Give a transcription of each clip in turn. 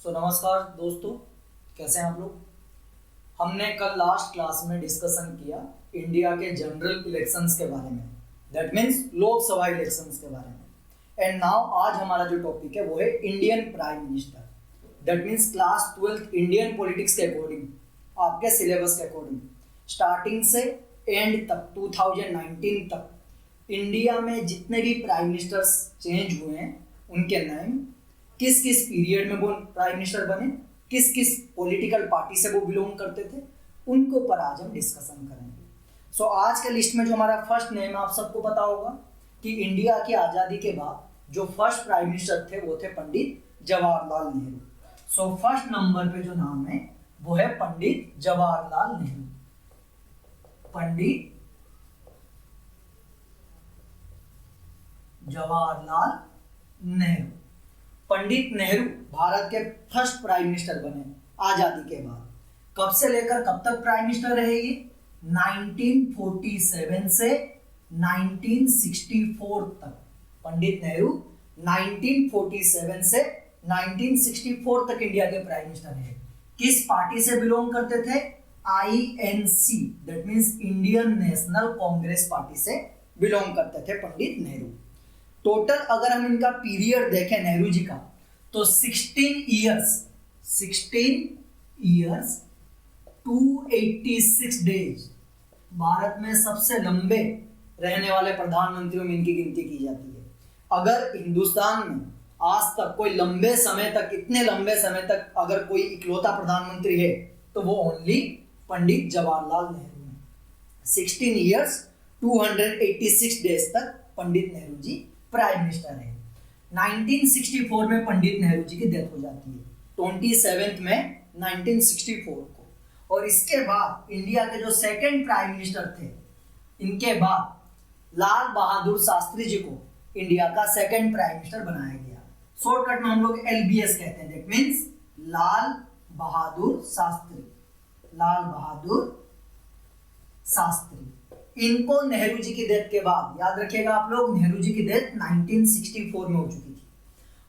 नमस्कार दोस्तों, कैसे हैं आप लोग। हमने कल लास्ट क्लास में डिस्कशन किया इंडिया के जनरल इलेक्शंस के बारे में, दैट मीन्स लोकसभा इलेक्शंस के बारे में। एंड नाउ आज हमारा जो टॉपिक है वो है Indian prime minister, that means class 12th Indian politics के अकॉर्डिंग, आपके सिलेबस के अकॉर्डिंग स्टार्टिंग से एंड तक 2019 तक इंडिया में जितने भी प्राइम मिनिस्टर्स चेंज हुए हैं उनके नाम, किस किस पीरियड में वो प्राइम मिनिस्टर बने, किस किस पॉलिटिकल पार्टी से वो बिलोंग करते थे, उनको पर आज हम डिस्कशन करेंगे। सो आज के लिस्ट में जो हमारा फर्स्ट नेम आप सबको पता होगा कि इंडिया की आज़ादी के बाद जो फर्स्ट प्राइम मिनिस्टर थे वो थे Pandit Jawaharlal Nehru. So first number पे जो नाम है वो है पंडित जवाहरलाल नेहरू। पंडित जवाहरलाल नेहरू। पंडित नेहरू भारत के फर्स्ट प्राइम मिनिस्टर बने आजादी के बाद। कब से लेकर कब तक प्राइम मिनिस्टर रहे ये? 1947 से 1964 तक। पंडित नेहरू 1947 से 1964 तक इंडिया के प्राइम मिनिस्टर रहे। किस पार्टी से बिलोंग करते थे? INC, that means Indian National Congress party से बिलोंग करते थे पंडित नेहरू। टोटल अगर हम इनका पीरियड देखें नेहरू जी का, तो 16 इयर्स 286 डेज भारत में सबसे लंबे रहने वाले प्रधानमंत्रियों में इनकी गिनती की जाती है। अगर हिंदुस्तान में आज तक कोई लंबे समय तक, इतने लंबे समय तक अगर कोई इकलौता प्रधानमंत्री है तो वो ओनली पंडित जवाहरलाल नेहरू है। 16 इयर्स 286 डेज तक पंडित नेहरू जी प्राइम मिनिस्टर है। 1964 में पंडित नेहरू जी की डेथ हो जाती है, 27 में 1964 को। और इसके बाद इंडिया के जो सेकंड प्राइम मिनिस्टर थे, इनके बाद लाल बहादुर शास्त्री जी को इंडिया का सेकंड प्राइम मिनिस्टर बनाया गया। शॉर्टकट में हम लोग LBS कहते हैं, दैट मीन्स लाल बहादुर शास्त्री। लाल बहादुर शास्त्री। इनको नेहरू जी की डेथ के बाद, याद रखिएगा आप लोग, नेहरू जी की डेथ 1964 में हो चुकी थी।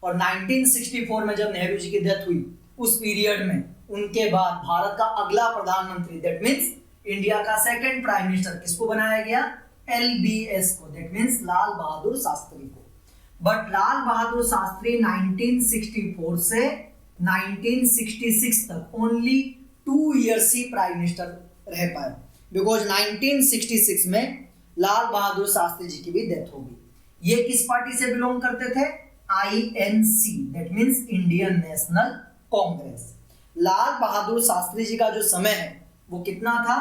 और 1964 में जब नेहरू जी की डेथ हुई, उस पीरियड में उनके बाद भारत का अगला प्रधानमंत्री, दैट मीन्स इंडिया का सेकंड प्राइम मिनिस्टर, किसको बनाया गया? LBS को, दैट मीन्स लाल बहादुर शास्त्री को। बट लाल बहादुर शास्त्री 1964 से 1966 तक only 2 years he prime minister रह पाए, बिकॉज 1966 में लाल बहादुर शास्त्री जी की भी डेथ हो गई। ये किस पार्टी से बिलोंग करते थे? INC, that means Indian National Congress. Lal Bahadur Shastri ji का जो समय है वो कितना था?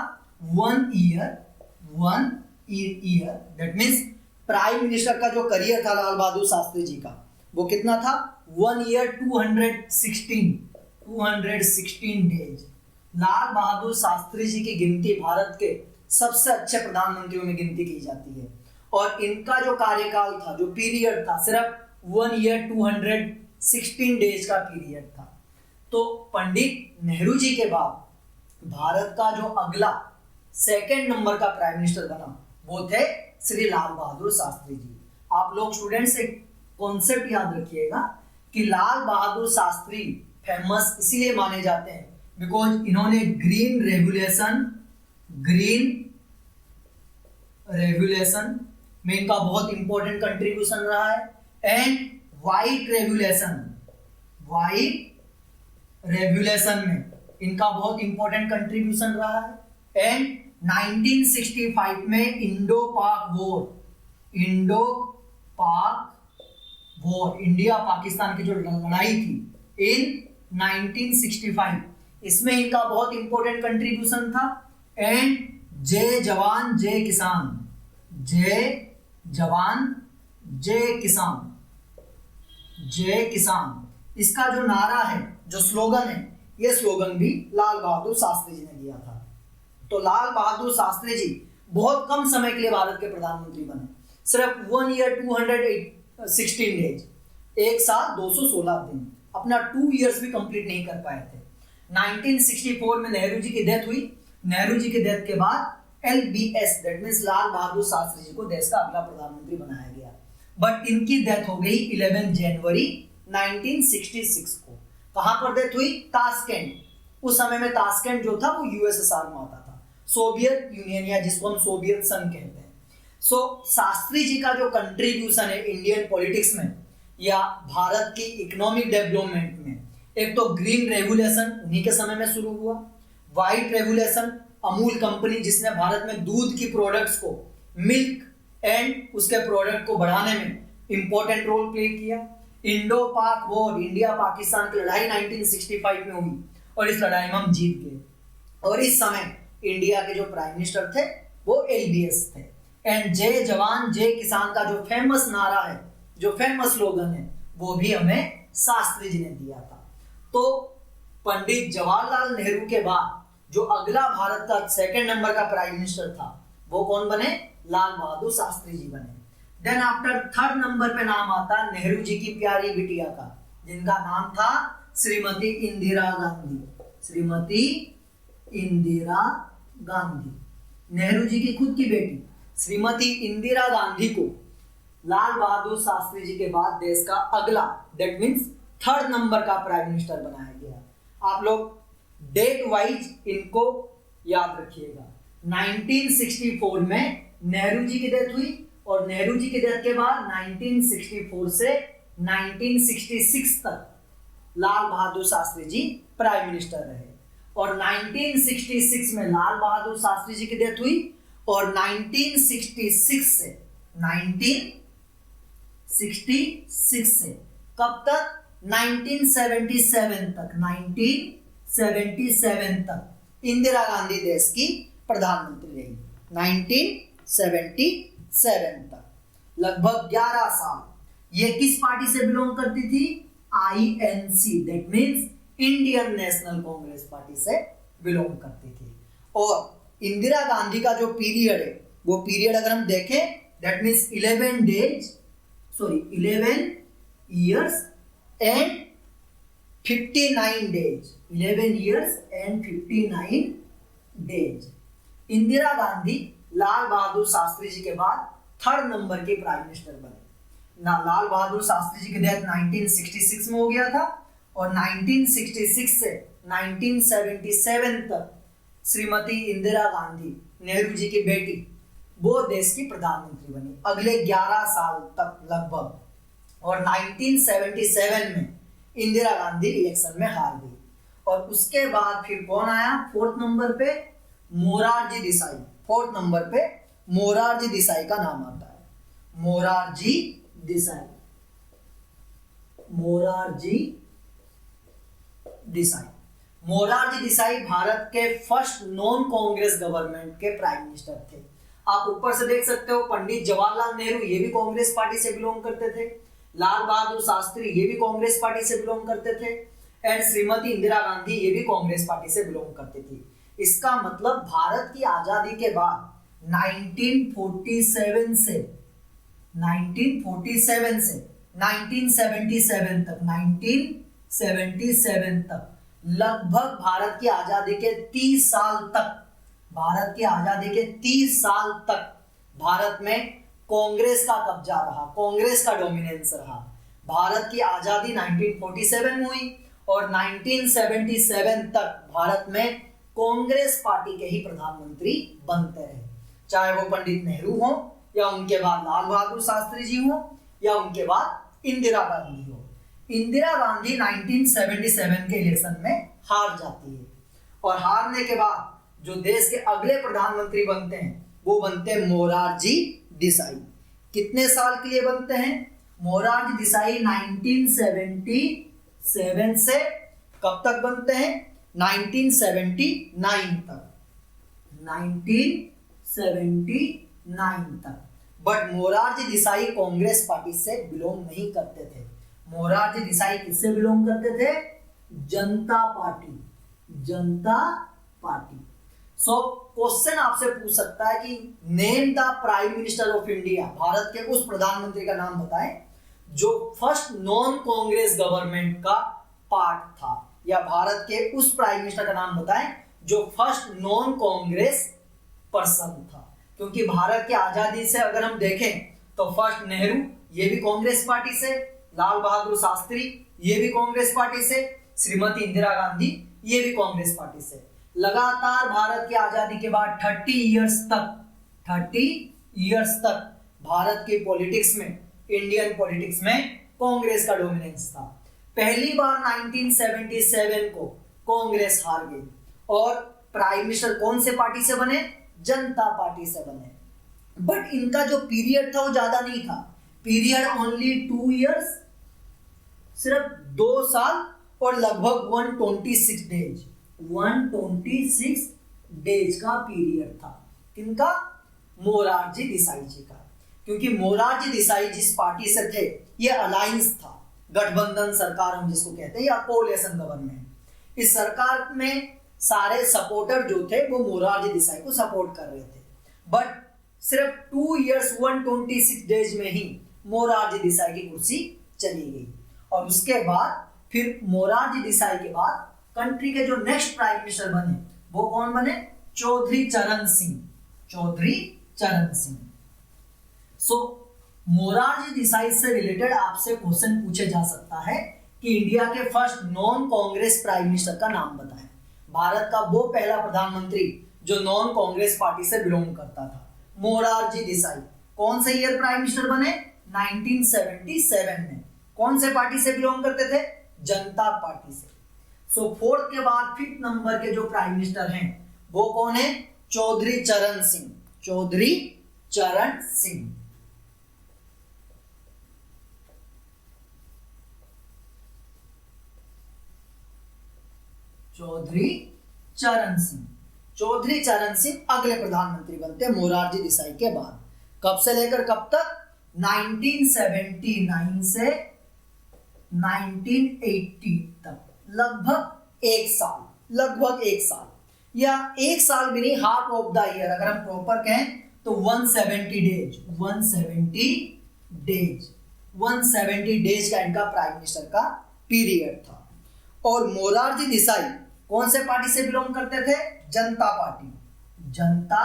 1 year, that means prime minister का जो करियर था लाल बहादुर शास्त्री जी का, वो कितना था? 1 ईयर 216 डेज। लाल बहादुर शास्त्री जी की गिनती भारत के सबसे अच्छे प्रधानमंत्रियों में गिनती की जाती है। और इनका जो कार्यकाल था, जो पीरियड था, सिर्फ 1 ईयर 216 डेज का पीरियड था। तो पंडित नेहरू जी के बाद भारत का जो अगला सेकंड नंबर का प्राइम मिनिस्टर बना वो थे श्री लाल बहादुर शास्त्री जी। आप लोग स्टूडेंट्स एक कॉन्सेप्ट याद रखिएगा कि लाल बहादुर शास्त्री फेमस इसीलिए माने जाते हैं बिकॉज इन्होंने ग्रीन रेवोल्यूशन में इनका बहुत इंपॉर्टेंट कंट्रीब्यूशन रहा है। एंड व्हाइट रेवोल्यूशन में इनका बहुत इंपॉर्टेंट कंट्रीब्यूशन रहा है। एंड 1965 में इंडो पाक वॉर, इंडिया पाकिस्तान की जो लड़ाई थी इन 1965, इसमें इनका बहुत इंपॉर्टेंट कंट्रीब्यूशन था। एंड जय जवान जय किसान, इसका जो नारा है, जो स्लोगन है, ये स्लोगन भी लाल बहादुर शास्त्री जी ने दिया था। तो लाल बहादुर शास्त्री जी बहुत कम समय के लिए भारत के प्रधानमंत्री बने, सिर्फ 1 ईयर 216 डेज, 1 साल 216 दिन, अपना 2 ईयर्स भी कंप्लीट नहीं कर पाए थे। 1964 में नेहरू जी की डेथ हुई। नेहरू जी की डेथ के बाद LBS, दैट मींस लाल बहादुर शास्त्री जी को देश का अगला प्रधानमंत्री बनाया गया। बट इनकी डेथ हो गई 11 जनवरी 1966 को। कहां पर डेथ हुई? ताशकेंट। उस समय में ताशकेंट जो था वो यूएसएसआर में आता था, सोवियत यूनियन, या जिसको हम सोवियत संघ कहते हैं। सो शास्त्री जी का जो कंट्रीब्यूशन है इंडियन पॉलिटिक्स में या भारत की इकोनॉमिक डेवलपमेंट में, एक तो ग्रीन रेवोल्यूशन उन्हीं के समय में शुरू हुआ, व्हाइट रेवोल्यूशन अमूल कंपनी जिसने भारत में दूध की प्रोडक्ट्स को, मिल्क एंड उसके प्रोडक्ट को बढ़ाने में इंपॉर्टेंट रोल प्ले किया, इंडो पाक वॉर, इंडिया पाकिस्तान की लड़ाई 1965 में हुई और इस लड़ाई में हम जीत गए। और इस समय इंडिया के जो प्राइम मिनिस्टर थे वो एलबीएस थे। एंड जय जवान जय किसान का जो फेमस नारा है, जो फेमस स्लोगन है, वो भी हमें शास्त्री जी ने दिया था। तो पंडित जवाहरलाल नेहरू के बाद जो अगला भारत का सेकंड नंबर का प्राइम मिनिस्टर था वो कौन बने? लाल बहादुर शास्त्री जी बने। देन आफ्टर थर्ड नंबर पे नाम आता नेहरू जी की प्यारी बिटिया का, जिनका नाम था श्रीमती इंदिरा गांधी। श्रीमती इंदिरा गांधी, नेहरू जी की खुद की बेटी श्रीमती इंदिरा गांधी को लाल बहादुर शास्त्री जी के बाद देश का अगला, दैट मीन्स थर्ड नंबर का प्राइम मिनिस्टर बनाया गया। आप लोग डेट वाइज इनको याद रखिएगा। 1964 में नेहरू जी की डेथ हुई और नेहरू जी की डेथ के बाद 1964 से 1966 तक लाल बहादुर शास्त्री जी प्राइम मिनिस्टर रहे। और 1966 में लाल बहादुर शास्त्री जी की डेथ हुई और 1966 से कब तक? 1977 तक। 1977 तक इंदिरा गांधी देश की प्रधानमंत्री रही। 1977 तक, लगभग 11 साल। ये किस पार्टी से बिलोंग करती थी? INC, that means Indian National Congress party से बिलोंग करती थी। और इंदिरा गांधी का जो पीरियड है वो पीरियड अगर हम देखें, that means 11 years and 59 days। 11 years and 59 days। Indira Gandhi Lal Bahadur Shastri ji के बाद थर्ड नंबर के प्राइम मिनिस्टर बने। लाल बहादुर शास्त्री जी की डेथ 1966 में हो गया था और 1966 से 1977 तक श्रीमती इंदिरा गांधी, नेहरू जी की बेटी, वो देश की प्रधानमंत्री बनी अगले 11 साल तक लगभग। और 1977 में इंदिरा गांधी इलेक्शन में हार गई। और उसके बाद फिर कौन आया? फोर्थ नंबर पे मोरारजी देसाई। फोर्थ नंबर पे मोरारजी देसाई का नाम आता है। मोरारजी देसाई, मोरारजी देसाई। मोरारजी देसाई भारत के फर्स्ट नॉन कांग्रेस गवर्नमेंट के प्राइम मिनिस्टर थे। आप ऊपर से देख सकते हो, पंडित जवाहरलाल नेहरू ये भी कांग्रेस पार्टी से बिलोंग करते थे, लाल बहादुर शास्त्री ये भी कांग्रेस पार्टी से बिलोंग करते थे, एंड श्रीमती इंदिरा गांधी ये भी कांग्रेस पार्टी से बिलोंग करती थी। इसका मतलब भारत की आजादी के बाद 1947 से 1977 तक लगभग भारत की आजादी के 30 साल तक, भारत की आजादी के 30 साल तक भारत में कांग्रेस का कब्जा रहा, कांग्रेस का डोमिनेंस रहा। भारत की आजादी 1947 में हुई और 1977 तक भारत में कांग्रेस पार्टी के ही प्रधानमंत्री बनते रहे, चाहे वो पंडित नेहरू हो या उनके बाद लाल बहादुर शास्त्री जी हो या उनके बाद इंदिरा गांधी हो। इंदिरा गांधी 1977 के इलेक्शन में हार जाती है और हारने के बाद जो देश के अगले प्रधानमंत्री बनते हैं वो बनते हैं मोरारजी देसाई। कितने साल के लिए बनते हैं? मोरारजी देसाई 1977 से कब तक बनते हैं? 1979 तक, 1979 तक। बट मोरारजी देसाई कांग्रेस पार्टी से बिलोंग नहीं करते थे। मोरारजी देसाई किससे बिलोंग करते थे? जनता पार्टी, जनता पार्टी। सो क्वेश्चन आपसे पूछ सकता है कि name the prime minister of India, Bharat के उस प्रधानमंत्री का नाम बताएं जो फर्स्ट नॉन कांग्रेस गवर्नमेंट का पार्ट था, या भारत के उस प्राइम मिनिस्टर का नाम बताएं जो फर्स्ट नॉन कांग्रेस पर्सन था। क्योंकि भारत की आजादी से अगर हम देखें तो फर्स्ट नेहरू ये भी कांग्रेस पार्टी से, लाल बहादुर शास्त्री ये भी कांग्रेस पार्टी से, श्रीमती इंदिरा गांधी, ये भी कांग्रेस पार्टी से। लगातार भारत की आजादी के बाद 30 इयर्स तक भारत की पॉलिटिक्स में, इंडियन पॉलिटिक्स में कांग्रेस का डोमिनेंस था। पहली बार 1977 को कांग्रेस हार गई और प्राइम मिनिस्टर कौन से पार्टी से बने? जनता पार्टी से बने। बट इनका जो पीरियड था वो ज्यादा नहीं था, पीरियड ओनली 2 इयर्स, सिर्फ 2 साल और लगभग 126 डेज, 126 डेज का पीरियड था। किनका? मोरारजी देसाई जी का। क्योंकि मोरारजी देसाई जिस पार्टी से थे, ये अलायंस था, गठबंधन सरकार हम जिसको कहते हैं, या कोलिशन गवर्नमेंट। इस सरकार में सारे सपोर्टर जो थे वो मोरारजी देसाई को सपोर्ट कर रहे थे। बट सिर्फ 2 इयर्स 126 डेज में ही मोरारजी देसाई की कुर्सी चली गई। और उसके बाद फिर मोरारजी देसाई के बाद कंट्री के जो नेक्स्ट प्राइम मिनिस्टर बने वो कौन बने? चौधरी चरण सिंह, चौधरी चरण सिंह। सो मोरारजी देसाई से रिलेटेड आपसे क्वेश्चन पूछे जा सकता है कि इंडिया के first non Congress prime minister का नाम बताएं। भारत का वो पहला प्रधानमंत्री जो नॉन कांग्रेस पार्टी से बिलोंग करता था, मोरारजी देसाई। कौन से ईयर प्राइम मिनिस्टर बने? 1977 में। कौन से पार्टी से बिलोंग करते थे? जनता पार्टी से। सो फोर्थ के बाद 5th नंबर के जो प्राइम मिनिस्टर हैं वो कौन है? चौधरी चरण सिंह, चौधरी चरण सिंह। चौधरी चरण सिंह, चौधरी चरण सिंह अगले प्रधानमंत्री बनते मोरारजी देसाई के बाद। कब से लेकर कब तक? 1979 से 1980 तक, लगभग 1 साल, लगभग 1 साल, या 1 साल भी नहीं, हाफ ऑफ द ईयर अगर हम प्रॉपर कहें तो 170 डेज, 170 डेज का इनका प्राइम मिनिस्टर का पीरियड था। और मोरारजी देसाई कौन से पार्टी से बिलोंग करते थे? जनता party, Janata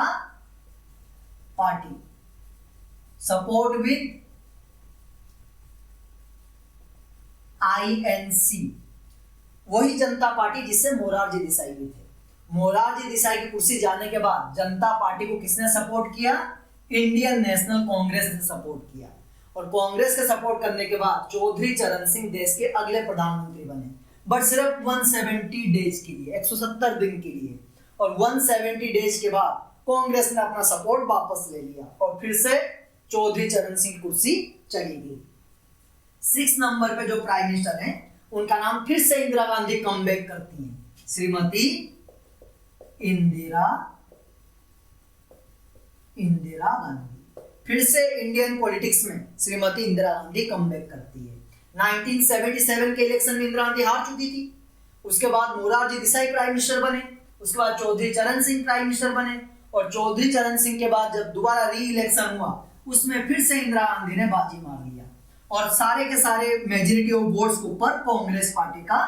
party, support with INC, वही जनता पार्टी जिससे मोरारजी देसाई भी थे। मोरारजी देसाई की कुर्सी जाने के बाद जनता पार्टी को किसने सपोर्ट किया? इंडियन नेशनल कांग्रेस ने सपोर्ट किया। और कांग्रेस के सपोर्ट करने के बाद चौधरी चरण सिंह देश के अगले प्रधानमंत्री बने, बट सिर्फ 170 डेज के लिए, 170 दिन के लिए। और 170 डेज के बाद कांग्रेस ने अपना सपोर्ट वापस ले लिया और फिर से चौधरी चरण सिंह की कुर्सी चली गई। 6 नंबर पे जो प्राइम मिनिस्टर हैं उनका नाम फिर से इंदिरा गांधी कमबैक करती हैं, श्रीमती इंदिरा गांधी। फिर से इंडियन पॉलिटिक्स में श्रीमती इंदिरा गांधी कमबैक करती है। 1977 के इलेक्शन में इंदिरा गांधी हार चुकी थी। उसके बाद मोरारजी देसाई प्राइम मिनिस्टर बने, उसके बाद चौधरी चरण सिंह प्राइम मिनिस्टर बने, और चौधरी चरण सिंह के बाद जब दोबारा री इलेक्शन हुआ उसमें फिर से इंदिरा गांधी ने बाजी मार लिया और सारे के सारे मेजॉरिटी ऑफ वोट्स के ऊपर कांग्रेस पार्टी का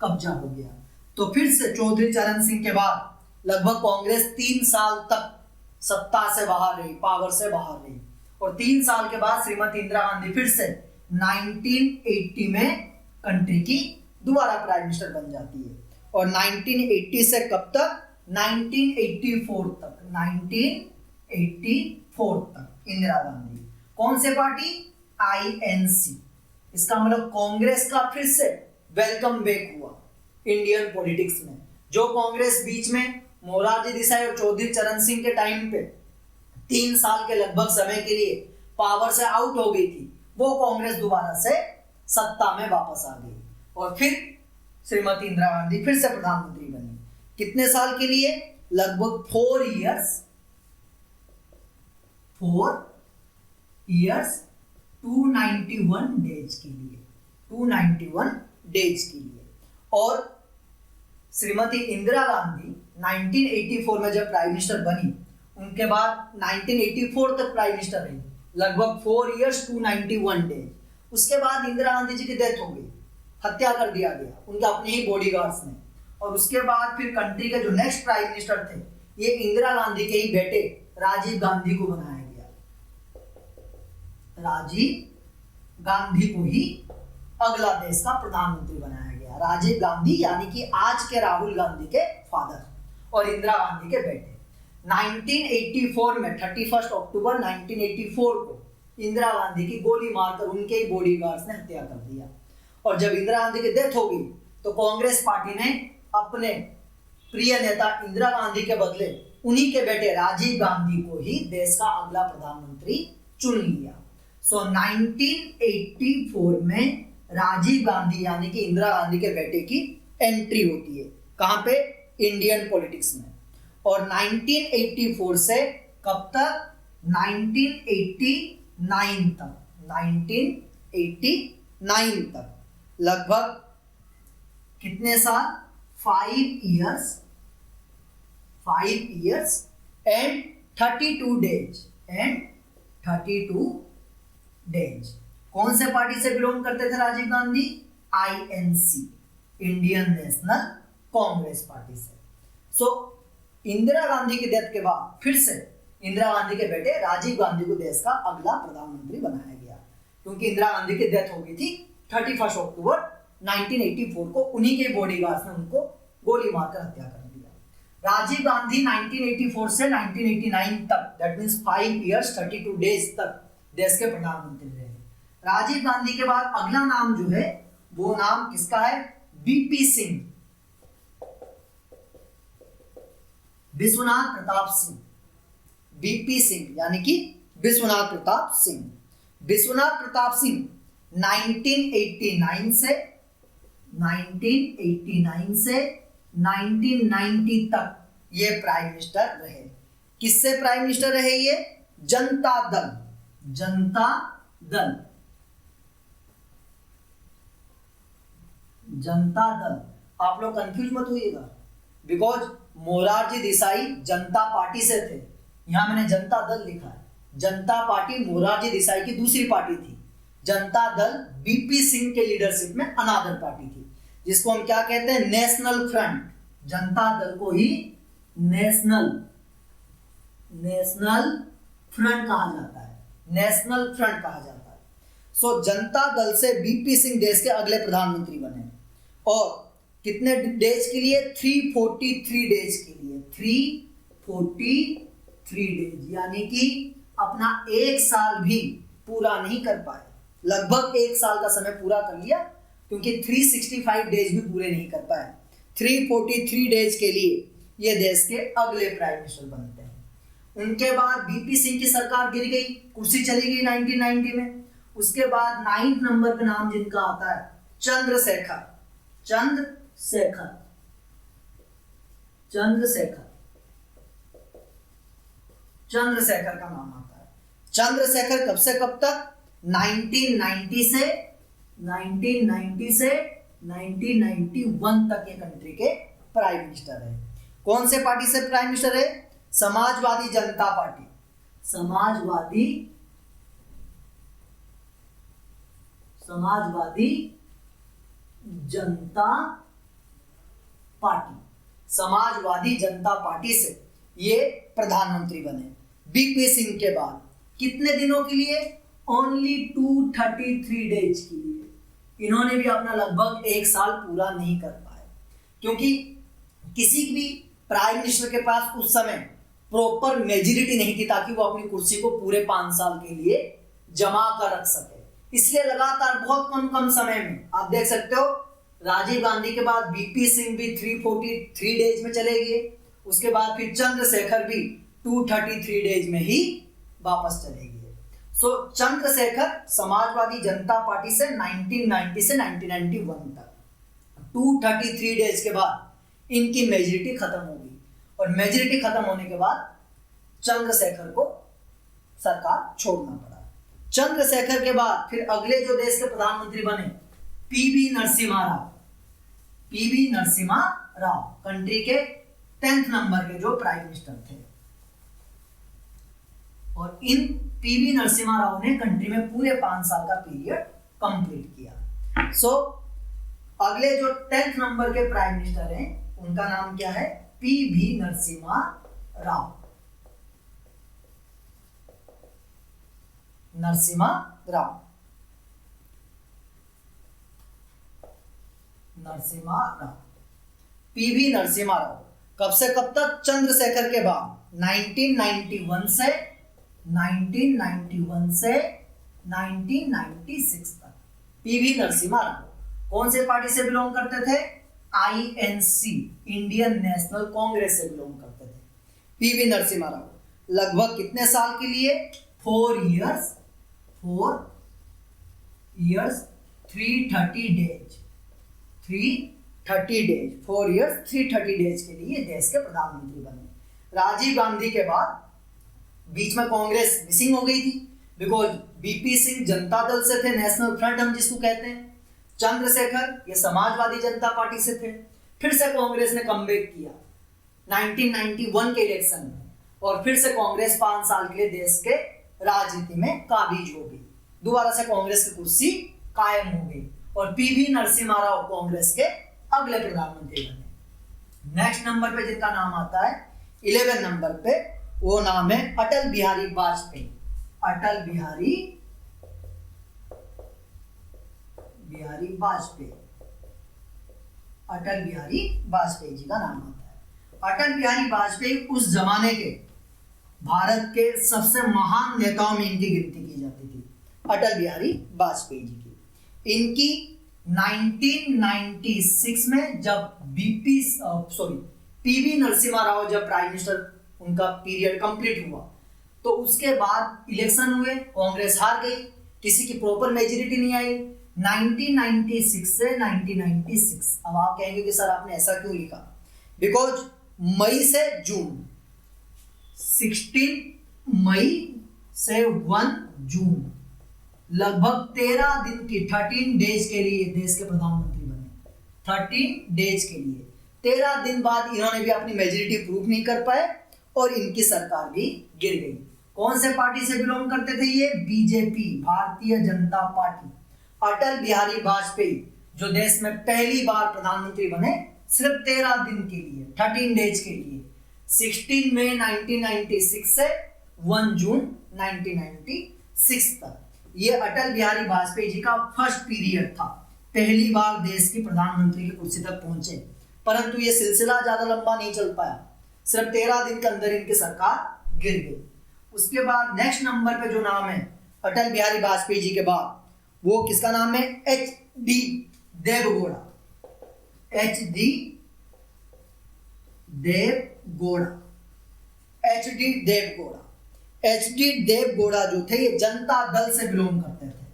कब्जा हो गया। तो फिर से चौधरी चरण सिंह के बाद लगभग कांग्रेस 3 साल तक सत्ता से बाहर रही, पावर से बाहर रही। और 3 साल के बाद श्रीमती इंदिरा गांधी फिर से 1980 में कंट्री की दोबारा प्राइम मिनिस्टर बन जाती है। और 1980 से कब तक? 1984 तक, 1984 तक इंदिरा गांधी। कौन से पार्टी? INC। इसका मतलब कांग्रेस का फिर से वेलकम बैक हुआ इंडियन पॉलिटिक्स में। जो कांग्रेस बीच में मोरारजी देसाई और चौधरी चरण सिंह के टाइम पे 3 साल के लगभग समय के लिए पावर से आउट हो गई थी, वो कांग्रेस दोबारा से सत्ता में वापस आ गई और फिर श्रीमती इंदिरा गांधी फिर से प्रधानमंत्री बनी। कितने साल के लिए? लगभग 4 इयर्स 291 डेज के लिए, 291 डेज के लिए। और श्रीमती इंदिरा गांधी 1984 में जब प्राइम मिनिस्टर बनी, उनके बाद 1984 तक प्राइम मिनिस्टर रही, लगभग 4 इयर्स 291 डेज। उसके बाद इंदिरा गांधी जी की डेथ हो गई, हत्या कर दिया गया उनके अपने ही बॉडीगार्ड्स ने। और उसके बाद फिर कंट्री के जो नेक्स्ट प्राइम मिनिस्टर थे, ये इंदिरा गांधी के ही बेटे राजीव गांधी को बनाया गया। राजीव गांधी को ही अगला देश का प्रधानमंत्री बनाया गया दिया। राजीव गांधी यानी कि आज के राहुल गांधी के फादर और इंदिरा गांधी के बेटे। 1984 में 31 अक्टूबर 1984 को इंदिरा गांधी की गोली मारकर उनके ही बॉडीगार्ड्स ने हत्या कर दिया। और जब इंदिरा गांधी की डेथ हो गई तो कांग्रेस पार्टी ने अपने प्रिय नेता इंदिरा गांधी के बदले उन्हीं के बेटे राजीव गांधी को ही देश का अगला प्रधानमंत्री चुन लिया। सो 1984 में राजीव गांधी यानी कि इंदिरा गांधी के बेटे की एंट्री होती है। कहां पे? इंडियन पॉलिटिक्स में। और 1984 से कब तक? 1989 तक। 1989 तक लगभग कितने साल? 5 years and 32 days। कौन से पार्टी से बिलोंग करते थे Rajiv Gandhi? INC, Indian National Congress party से। सो इंदिरा गांधी की डेथ के बाद फिर से इंदिरा गांधी के बेटे राजीव गांधी को देश का अगला प्रधानमंत्री बनाया गया, क्योंकि इंदिरा गांधी की डेथ हो गई थी 31 अक्टूबर 1984 को। उन्हीं के बॉडीगार्ड्स ने उनको गोली मारकर हत्या कर दिया। राजीव गांधी 1984 से 1989 तक, दैट मींस 5 years 32 days तक देश के प्रधानमंत्री रहे। राजीव गांधी के बाद अगला नाम जो है वो नाम किसका है? बीपी सिंह, विश्वनाथ प्रताप सिंह। बीपी सिंह यानी कि विश्वनाथ प्रताप सिंह। विश्वनाथ प्रताप सिंह 1989 से 1990 तक ये प्राइम मिनिस्टर रहे। किससे प्राइम मिनिस्टर रहे ये? जनता दल। आप लोग कंफ्यूज मत होइएगा, because Morarji Desai Janata party से थे। यहां मैंने जनता दल लिखा है। जनता पार्टी मोरारजी देसाई की दूसरी पार्टी थी। जनता दल बीपी सिंह के लीडरशिप में अनादर पार्टी थी, जिसको हम क्या कहते हैं? National front. जनता दल को ही नेशनल फ्रंट कहा जाता है। नेशनल फ्रंट कहा जाता है। सो जनता दल से बीपी सिंह देश के अगले प्रधानमंत्री बने। और कितने डेज के लिए? 343 डेज के लिए। 343 डेज यानी कि अपना 1 साल भी पूरा नहीं कर पाए। लगभग 1 साल का समय पूरा कर लिया, क्योंकि 365 डेज भी पूरे नहीं कर पाए। 343 डेज के लिए ये देश के अगले प्राइम मिनिस्टर बनते हैं। उनके बाद बीपी सिंह की सरकार गिर गई, कुर्सी चली गई 1990 में। उसके बाद 9th नंबर पे नाम जिनका आता है चंद्रशेखर का नाम आता है। चंद्रशेखर कब से कब तक? 1990 से 1991 तक ये कंट्री के प्राइम मिनिस्टर है। कौन से पार्टी से प्राइम मिनिस्टर है? समाजवादी जनता पार्टी। समाजवादी जनता पार्टी से ये प्रधानमंत्री बने। बीपी सिंह के बाद कितने दिनों के लिए? ओनली 233 डेज के लिए। इन्होंने भी अपना लगभग 1 साल पूरा नहीं कर पाए, क्योंकि किसी भी प्राइम मिनिस्टर के पास उस समय प्रॉपर मेजोरिटी नहीं थी ताकि वो अपनी कुर्सी को पूरे 5 साल के लिए जमा कर रख सके। इसलिए लगातार बहुत कम समय में आप देख सकते हो, राजीव गांधी के बाद बीपी सिंह भी 343 डेज में चले गए। उसके बाद फिर चंद्रशेखर भी 233 डेज में ही वापस चले गए। सो चंद्रशेखर समाजवादी जनता पार्टी से 1990 से 1991 तक 233 डेज के बाद इनकी मेजोरिटी खत्म हो गई। और मेजोरिटी खत्म होने के बाद चंद्रशेखर को सरकार छोड़ना पड़ा। चंद्रशेखर के बाद फिर अगले जो देश के प्रधानमंत्री बने पीवी नरसिम्हा राव, कंट्री के 10th नंबर के जो प्राइम मिनिस्टर थे। और इन पीवी नरसिम्हा राव ने कंट्री में पूरे 5 साल का पीरियड कंप्लीट किया। सो अगले जो 10th नंबर के प्राइम मिनिस्टर हैं उनका नाम क्या है? पीवी नरसिम्हा राव। नरसिम्हा राव, पीवी नरसिम्हा राव। कब से कब तक? चंद्रशेखर के बाद 1991 से 1996 तक पीवी नरसिम्हा राव कौन से पार्टी से बिलोंग करते थे? आईएनसी, इंडियन नेशनल कांग्रेस से बिलोंग करते थे पीवी नरसिम्हा राव। लगभग कितने साल के लिए? 4 years 330 days 330 days 4 years 330 days के लिए देश के प्रधानमंत्री बने। राजीव गांधी के बाद बीच में कांग्रेस मिसिंग हो गई थी, बिकॉज बीपी सिंह जनता दल से थे, नेशनल फ्रंट हम जिसको कहते हैं। चंद्रशेखर ये समाजवादी जनता पार्टी से थे। फिर से कांग्रेस ने कमबैक किया 1991 के इलेक्शन में, और फिर से कांग्रेस 5 साल के लिए देश के राजनीति में काबिज हो गई। दोबारा से कांग्रेस की कुर्सी कायम हो गई और पीवी नरसिम्हा राव कांग्रेस के अगले प्रधानमंत्री बने। नेक्स्ट नंबर पे जिनका नाम आता है 11 नंबर पे, वो नाम है अटल बिहारी वाजपेयी। अटल बिहारी वाजपेयी, अटल बिहारी वाजपेयी जी का नाम आता है। अटल बिहारी वाजपेयी उस जमाने के भारत के सबसे महान नेताओं में इनकी गिनती की जाती थी, अटल बिहारी वाजपेयी जी की। इनकी 1996 में जब पीवी नरसिम्हा राव जब प्राइम मिनिस्टर उनका पीरियड कंप्लीट हुआ, तो उसके बाद इलेक्शन हुए, कांग्रेस हार गई, किसी की प्रॉपर मेजॉरिटी नहीं आई। 1996 से 1996, अब आप कहेंगे कि सर आपने ऐसा क्यों लिखा? बिकॉज मई से जून, 16 मई से 1 जून, लगभग 13 दिन की 13 डेज के लिए देश के प्रधानमंत्री बने। 13 डेज के लिए 13 दिन बाद इन्होंने भी अपनी मेजॉरिटी प्रूव नहीं कर पाए और इनकी सरकार भी गिर गई। कौन से पार्टी से बिलोंग करते थे ये? BJP, Bharatiya Janata party. अटल बिहारी वाजपेयी जो देश में पहली बार प्रधानमंत्री बने, सिर्फ 13 दिन के लिए, 13 डेज के लिए, 16 मई 1996 से 1 जून 1996 तक। ये अटल बिहारी वाजपेयी जी का फर्स्ट पीरियड था, पहली बार देश की प्रधानमंत्री की कुर्सी तक पहुंचे। परंतु ये सिलसिला ज्यादा लंबा नहीं चल पाया, सिर्फ 13 दिन के अंदर इनकी सरकार गिर गई। उसके बाद नेक्स्ट नंबर पे जो नाम है अटल बिहारी वाजपेयी जी के बाद, वो किसका नाम है? H D. Deve Gowda. H D. Deve Gowda, H D. Deve Gowda. H D. Deve Gowda जो थे ये जनता दल से बिलोंग करते थे,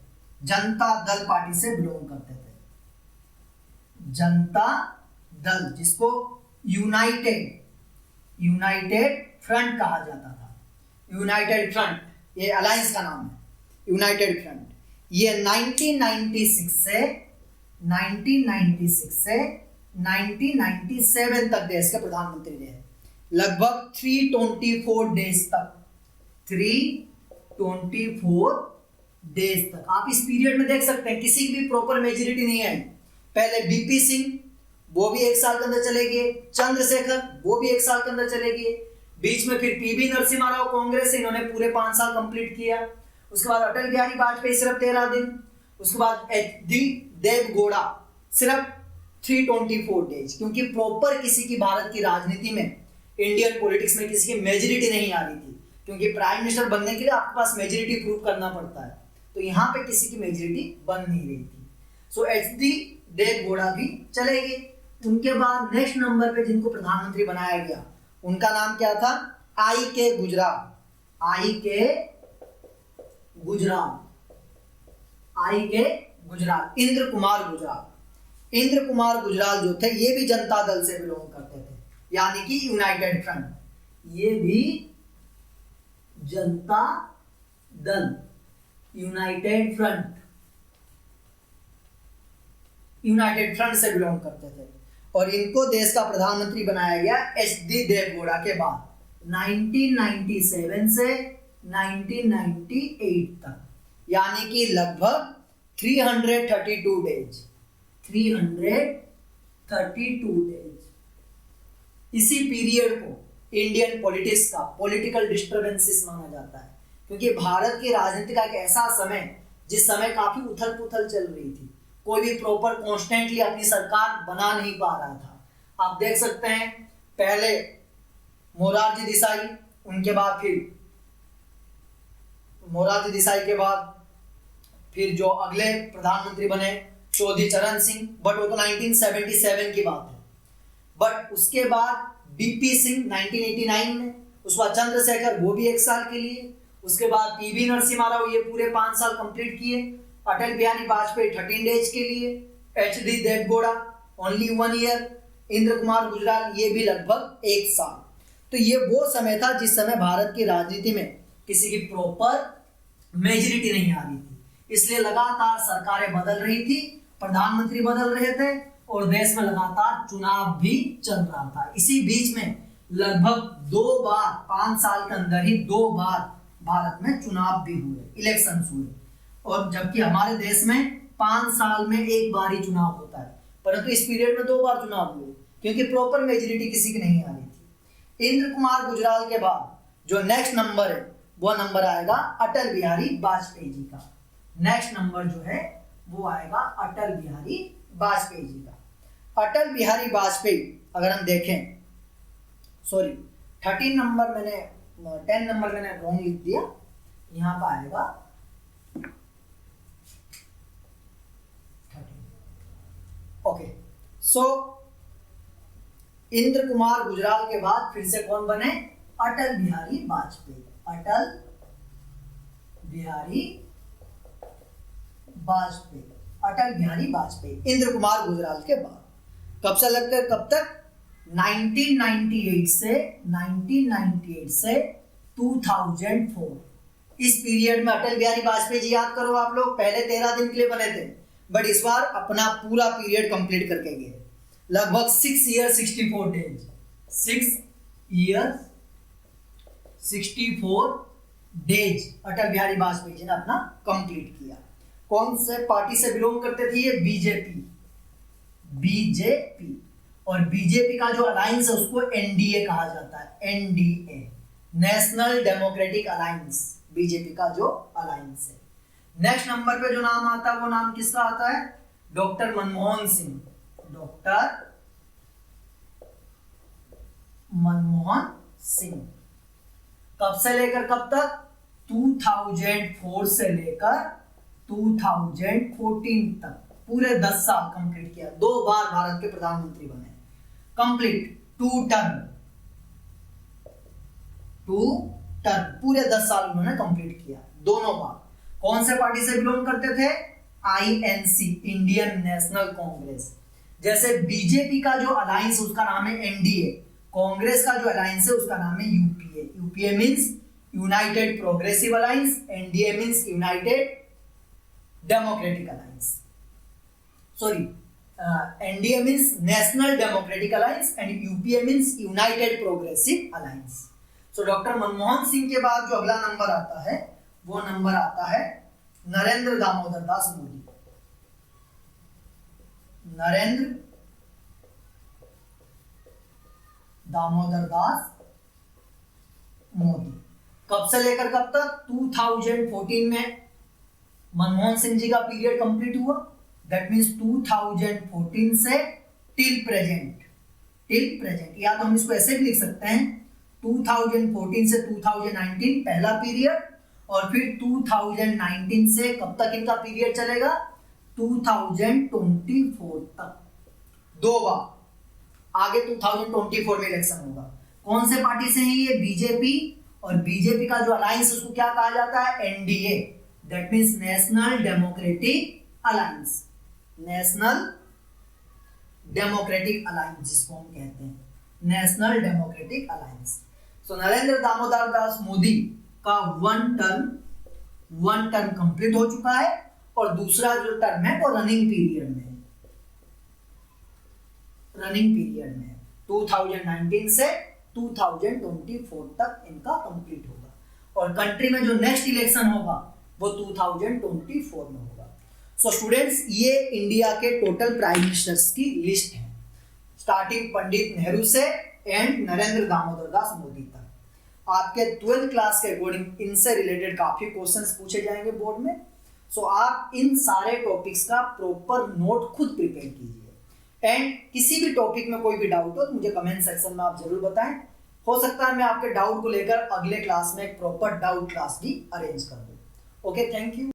जनता दल पार्टी से बिलोंग करते थे। जनता दल, जिसको यूनाइटेड फ्रंट कहा जाता था, यूनाइटेड फ्रंट, ये अलायंस का नाम है, यूनाइटेड फ्रंट। ये 1996 से 1997 तक देश के प्रधानमंत्री रहे, लगभग 324 डेज तक, 324 डेज तक। आप इस पीरियड में देख सकते हैं किसी की भी प्रॉपर मेजॉरिटी नहीं आई। पहले बीपी सिंह, वो भी 1 साल के अंदर चले गए, चंद्रशेखर, वो भी 1 साल के अंदर चले गए, बीच में फिर पीवी नरसिम्हा राव कांग्रेस से, इन्होंने पूरे 5 साल कंप्लीट किया। उसके बाद अटल बिहारी वाजपेयी सिर्फ 13 दिन, उसके बाद एच.डी. देवगौड़ा सिर्फ 324 डेज, क्योंकि प्रॉपर किसी की भारत की राजनीति में, इंडियन पॉलिटिक्स में किसी की मेजॉरिटी नहीं आ रही थी, क्योंकि प्राइम मिनिस्टर बनने के लिए आपके पास मेजॉरिटी प्रूव करना पड़ता है, तो यहाँ पे किसी की मेजॉरिटी बन नहीं रही थी। सो एच.डी. देवगौड़ा भी चले गए। उनके बाद नेक्स्ट नंबर पे जिनको प्रधानमंत्री बनाया गया, उनका नाम क्या था? आई.के. गुजराल। इंद्र कुमार गुजराल जो थे, ये भी जनता दल से बिलोंग करते थे, यानी कि यूनाइटेड फ्रंट। ये भी जनता दल, यूनाइटेड फ्रंट से बिलोंग करते थे, और इनको देश का प्रधानमंत्री बनाया गया एच.डी. देवगौड़ा के बाद 1997 से 1998 तक, यानी कि लगभग 332 डेज। इसी पीरियड को इंडियन पॉलिटिक्स का पॉलिटिकल डिस्टर्बेंसेस माना जाता है, क्योंकि भारत की राजनीति का एक ऐसा समय, जिस समय काफी उथल पुथल चल रही थी, कोई भी प्रॉपर कॉन्स्टेंटली अपनी सरकार बना नहीं पा रहा था। आप देख सकते हैं पहले मोरारजी देसाई, उनके बाद फिर मोरारजी देसाई के बाद फिर जो अगले प्रधानमंत्री बने चौधरी चरण सिंह, बट वो तो 1977 की बात है। बट उसके बाद बीपी सिंह 1989 में, उसके बाद चंद्रशेखर वो भी 1 साल के लिए, उसके बाद पीवी नरसिम्हा राव ये पूरे 5 साल कंप्लीट किए, अटल बिहारी वाजपेयी 13 डेज के लिए, H D. Deve Gowda only 1 year, Inder Kumar Gujral ये भी लगभग 1 साल। तो ये वो समय था जिस समय भारत की राजनीति में किसी की प्रॉपर मेजॉरिटी नहीं आ रही थी, इसलिए लगातार सरकारें बदल रही थी, प्रधानमंत्री बदल रहे थे और देश में लगातार चुनाव भी चल रहा था। इसी बीच में लगभग 2 बार 5 साल के अंदर ही 2 बार भारत में चुनाव भी हुए, इलेक्शंस हुए, और जबकि हमारे देश में 5 साल में 1 बार ही चुनाव होता है, परंतु इस पीरियड में 2 बार चुनाव हुए क्योंकि प्रॉपर मेजॉरिटी किसी की नहीं आ रही थी। इंद्र कुमार गुजराल के बाद जो नेक्स्ट नंबर है वो नंबर आएगा अटल बिहारी वाजपेयी जी का। नेक्स्ट नंबर जो है वो आएगा अटल बिहारी वाजपेयी जी का। अटल बिहारी वाजपेयी अगर हम देखें, सॉरी 10 नंबर मैंने रॉन्ग लिख दिया, यहाँ पर आएगा 13। ओके, सो इंद्र कुमार गुजराल के बाद फिर से कौन बने? अटल बिहारी वाजपेयी। अटल बिहारी वाजपेयी, अटल बिहारी वाजपेयी इंद्र कुमार गुजराल के बाद। कब से लगकर कब तक? 1998 से 2004। इस पीरियड में अटल बिहारी वाजपेयी जी, याद करो आप लोग, पहले 13 दिन के लिए बने थे, बट इस बार अपना पूरा पीरियड कंप्लीट करके गए, लगभग 6 year 64 days. 6 year 64 days Atal Bihari Vajpayee ji ने अपना कंप्लीट किया। कौन से पार्टी से बिलोंग करते थे ये? बीजेपी। और बीजेपी का जो अलायंस है उसको एनडीए कहा जाता है। NDA, national democratic alliance, BJP का जो अलायंस है। नेक्स्ट नंबर पे जो नाम आता है वो नाम किसका आता है? डॉक्टर मनमोहन सिंह। डॉक्टर मनमोहन सिंह। कब से लेकर कब तक? 2004 से लेकर 2014 तक, पूरे 10 साल कंप्लीट किया। 2 बार भारत के प्रधानमंत्री बने, कंप्लीट 2 टर्म, पूरे 10 साल उन्होंने कंप्लीट किया, दोनों बार। कौन से पार्टी से बिलोंग करते थे? INC, Indian National Congress. जैसे बीजेपी का जो अलायंस उसका नाम है एनडीए, कांग्रेस का जो अलायंस है उसका नाम है UPA. UPA means United progressive alliance, NDA means United democratic alliance. Sorry, NDA means national democratic alliance and UPA means United progressive alliance. So doctor Manmohan Singh के बाद जो अगला नंबर आता है वो नंबर आता है नरेंद्र दामोदर दास मोदी। नरेंद्र दामोदर दास मोदी। कब से लेकर कब तक? 2014 में मनमोहन सिंह जी का पीरियड कंप्लीट हुआ, दैट मींस 2014 से टिल प्रेजेंट। या तो हम इसको ऐसे भी लिख सकते हैं, 2014 से 2019 पहला पीरियड, और फिर 2019 से कब तक इनका पीरियड चलेगा? 2024 तक, 2 बार। आगे 2024 में इलेक्शन होगा। कौन से पार्टी से है ये? बीजेपी। और बीजेपी का जो अलायंस उसको क्या कहा जाता है? NDA, that means national democratic alliance. National democratic alliance जिसको हम कहते हैं, नेशनल डेमोक्रेटिक अलायंस। सो नरेंद्र दामोदर दास मोदी का 1 टर्म कंप्लीट हो चुका है, और दूसरा जो टर्म है वो रनिंग पीरियड में है। 2019 से 2024 तक इनका कंप्लीट होगा, और कंट्री में जो नेक्स्ट इलेक्शन होगा वो 2024 में होगा। सो स्टूडेंट्स, ये इंडिया के टोटल प्राइम मिनिस्टर्स की लिस्ट है, स्टार्टिंग पंडित नेहरू से एंड नरेंद्र दामोदर दास मोदी तक। आपके 12th क्लास के अकॉर्डिंग इनसे रिलेटेड काफी क्वेश्चंस पूछे जाएंगे बोर्ड में। सो आप इन सारे टॉपिक्स का प्रॉपर नोट खुद प्रिपेयर कीजिए। एंड किसी भी टॉपिक में कोई भी डाउट हो तो मुझे कमेंट सेक्शन में आप जरूर बताएं। हो सकता है मैं आपके डाउट को लेकर अगले क्लास में एक प्रॉपर डाउट क्लास भी अरेंज कर दूं। Okay, thank you.